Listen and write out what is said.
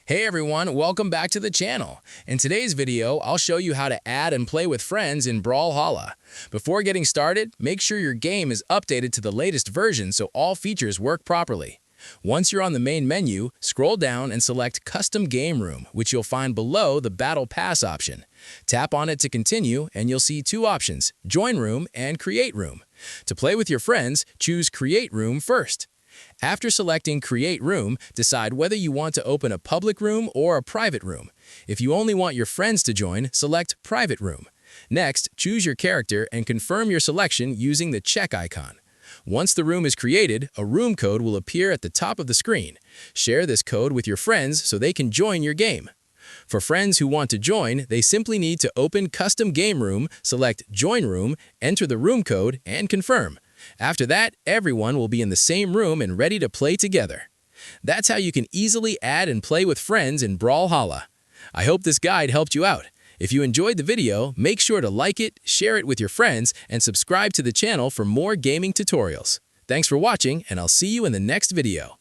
Hey everyone, welcome back to the channel. In today's video, I'll show you how to add and play with friends in Brawlhalla. Before getting started, make sure your game is updated to the latest version so all features work properly. Once you're on the main menu, scroll down and select Custom Game Room, which you'll find below the Battle Pass option. Tap on it to continue, and you'll see two options, Join Room and Create Room. To play with your friends, choose Create Room first. After selecting Create Room, decide whether you want to open a public room or a private room. If you only want your friends to join, select Private Room. Next, choose your character and confirm your selection using the check icon. Once the room is created, a room code will appear at the top of the screen. Share this code with your friends so they can join your game. For friends who want to join, they simply need to open Custom Game Room, select Join Room, enter the room code, and confirm. After that, everyone will be in the same room and ready to play together. That's how you can easily add and play with friends in Brawlhalla. I hope this guide helped you out. If you enjoyed the video, make sure to like it, share it with your friends, and subscribe to the channel for more gaming tutorials. Thanks for watching, and I'll see you in the next video.